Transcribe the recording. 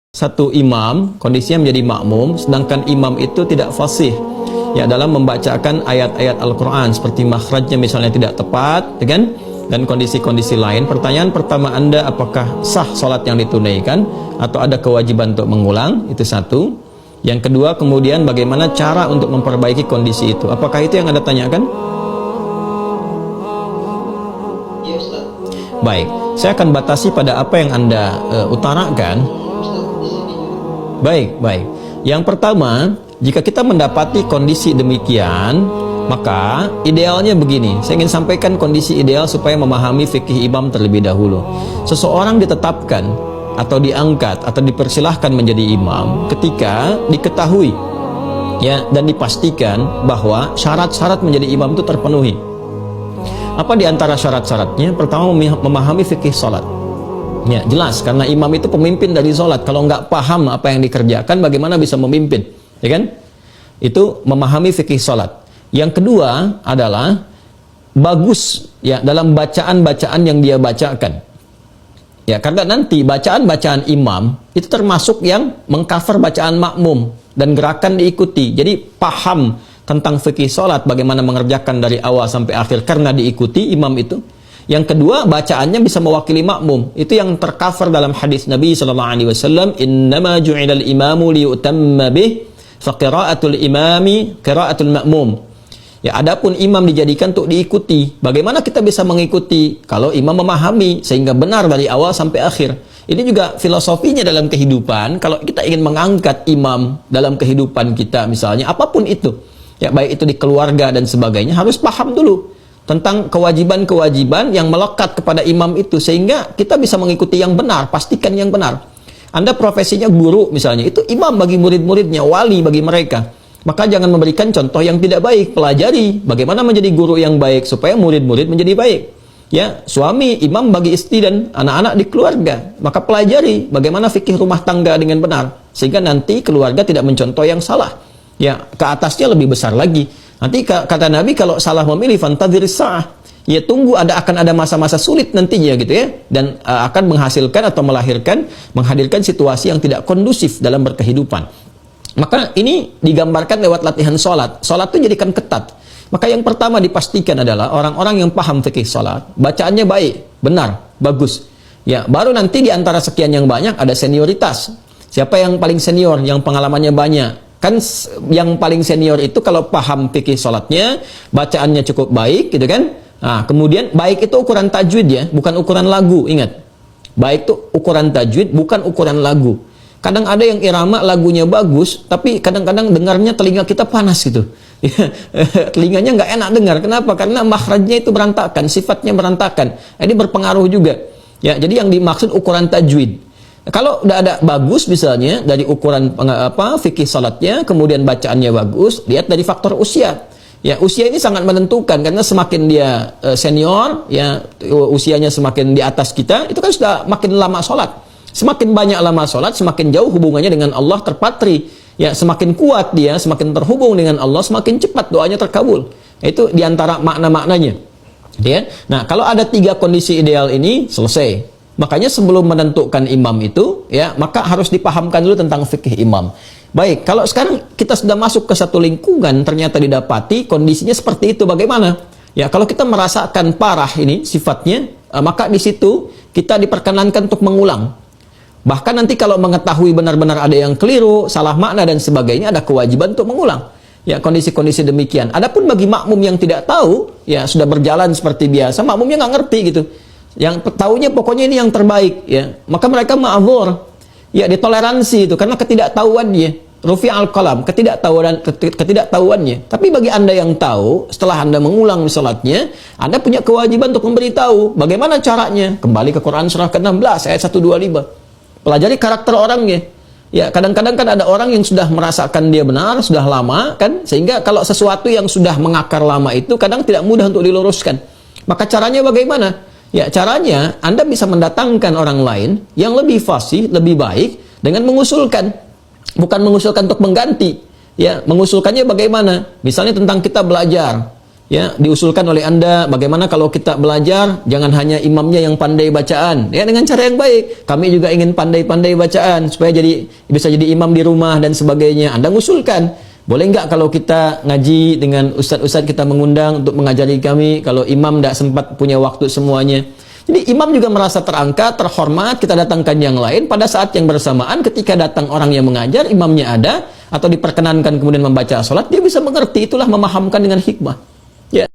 satu imam kondisinya menjadi makmum, sedangkan imam itu tidak fasih ya dalam membacakan ayat-ayat Al-Quran, seperti makhrajnya misalnya tidak tepat, kan? Dan kondisi-kondisi lain. Pertanyaan pertama Anda, apakah sah sholat yang ditunaikan atau ada kewajiban untuk mengulang? Itu satu. Yang kedua, kemudian bagaimana cara untuk memperbaiki kondisi itu? Apakah itu yang Anda tanyakan? Ya Ustaz. Baik, saya akan batasi pada apa yang Anda utarakan. Baik. Yang pertama, jika kita mendapati kondisi demikian, maka idealnya begini. Saya ingin sampaikan kondisi ideal supaya memahami fikih imam terlebih dahulu. Seseorang ditetapkan atau diangkat atau dipersilahkan menjadi imam ketika diketahui ya dan dipastikan bahwa syarat-syarat menjadi imam itu terpenuhi. Apa di antara syarat-syaratnya? Pertama, memahami fikih salat. Ya, jelas, karena imam itu pemimpin dari sholat. Kalau nggak paham apa yang dikerjakan, bagaimana bisa memimpin? Ya kan? Itu memahami fikih sholat. Yang kedua adalah bagus ya dalam bacaan-bacaan yang dia bacakan. Ya, karena nanti bacaan-bacaan imam itu termasuk yang mengcover bacaan makmum dan gerakan diikuti. Jadi paham tentang fikih sholat, bagaimana mengerjakan dari awal sampai akhir karena diikuti imam itu. Yang kedua, bacaannya bisa mewakili makmum. Itu yang tercover dalam hadis Nabi sallallahu alaihi wasallam, "Innama ju'ilal imamu liyutamma bih, fa qira'atul imami qira'atul ma'mum." Ya, adapun imam dijadikan untuk diikuti. Bagaimana kita bisa mengikuti? Kalau imam memahami sehingga benar dari awal sampai akhir. Ini juga filosofinya dalam kehidupan. Kalau kita ingin mengangkat imam dalam kehidupan kita misalnya, apapun itu, ya baik itu di keluarga dan sebagainya, harus paham dulu tentang kewajiban-kewajiban yang melekat kepada imam itu, sehingga kita bisa mengikuti yang benar, pastikan yang benar. Anda profesinya guru misalnya, itu imam bagi murid-muridnya, wali bagi mereka. Maka jangan memberikan contoh yang tidak baik, pelajari bagaimana menjadi guru yang baik supaya murid-murid menjadi baik. Ya, suami imam bagi istri dan anak-anak di keluarga, maka pelajari bagaimana fikih rumah tangga dengan benar, sehingga nanti keluarga tidak mencontoh yang salah. Ya, ke atasnya lebih besar lagi. Nanti kata Nabi, kalau salah memilih fantadhir sa'ah, ya tunggu akan ada masa-masa sulit nantinya gitu ya, dan akan menghasilkan atau menghadirkan situasi yang tidak kondusif dalam berkehidupan. Maka ini digambarkan lewat latihan sholat. Sholat itu jadikan ketat. Maka yang pertama dipastikan adalah orang-orang yang paham fikih sholat, bacaannya baik, benar, bagus. Ya, baru nanti di antara sekian yang banyak ada senioritas. Siapa yang paling senior, yang pengalamannya banyak? Kan yang paling senior itu kalau paham fikih sholatnya, bacaannya cukup baik gitu kan. Nah, kemudian baik itu ukuran tajwid ya, bukan ukuran lagu, ingat. Baik itu ukuran tajwid, bukan ukuran lagu. Kadang ada yang irama lagunya bagus, tapi kadang-kadang dengarnya telinga kita panas gitu. Telinganya nggak enak dengar. Kenapa? Karena makhrajnya itu berantakan, sifatnya berantakan. Ini berpengaruh juga. Ya, jadi yang dimaksud ukuran tajwid. Kalau udah ada bagus misalnya dari ukuran fikih salatnya, kemudian bacaannya bagus, lihat dari faktor usia. Ya, usia ini sangat menentukan karena semakin dia senior, ya usianya semakin di atas kita, itu kan sudah makin lama salat. Semakin banyak lama salat, semakin jauh hubungannya dengan Allah terpatri. Ya, semakin kuat dia, semakin terhubung dengan Allah, semakin cepat doanya terkabul. Itu diantara makna-maknanya. Ya. Nah, kalau ada 3 kondisi ideal ini selesai. Makanya sebelum menentukan imam itu, ya, maka harus dipahamkan dulu tentang fikih imam. Baik, kalau sekarang kita sudah masuk ke satu lingkungan, ternyata didapati kondisinya seperti itu, bagaimana? Ya, kalau kita merasakan parah ini sifatnya, maka di situ kita diperkenankan untuk mengulang. Bahkan nanti kalau mengetahui benar-benar ada yang keliru, salah makna dan sebagainya, ada kewajiban untuk mengulang. Ya, kondisi-kondisi demikian. Adapun bagi makmum yang tidak tahu, ya sudah berjalan seperti biasa, makmumnya nggak ngerti gitu. Yang tahunya pokoknya ini yang terbaik, ya. Maka mereka ma'dzur, ya ditoleransi itu karena ketidaktahuannya. Rufi'al qalam, ketidaktahuannya. Tapi bagi Anda yang tahu, setelah Anda mengulang salatnya, Anda punya kewajiban untuk memberitahu bagaimana caranya. Kembali ke Quran surah ke-16 ayat 125. Pelajari karakter orangnya. Ya, kadang-kadang kan ada orang yang sudah merasakan dia benar, sudah lama kan, sehingga kalau sesuatu yang sudah mengakar lama itu kadang tidak mudah untuk diluruskan. Maka caranya bagaimana? Ya, caranya Anda bisa mendatangkan orang lain yang lebih fasih, lebih baik dengan mengusulkan. Bukan mengusulkan untuk mengganti. Ya, mengusulkannya bagaimana? Misalnya tentang kita belajar. Ya, diusulkan oleh Anda, bagaimana kalau kita belajar, jangan hanya imamnya yang pandai bacaan, ya dengan cara yang baik. Kami juga ingin pandai-pandai bacaan, supaya bisa jadi imam di rumah dan sebagainya. Anda ngusulkan, boleh nggak kalau kita ngaji dengan ustadz-ustadz kita mengundang untuk mengajari kami, kalau imam tidak sempat punya waktu semuanya. Jadi imam juga merasa terangkat, terhormat, kita datangkan yang lain, pada saat yang bersamaan ketika datang orang yang mengajar, imamnya ada, atau diperkenankan kemudian membaca sholat, dia bisa mengerti, itulah memahamkan dengan hikmah.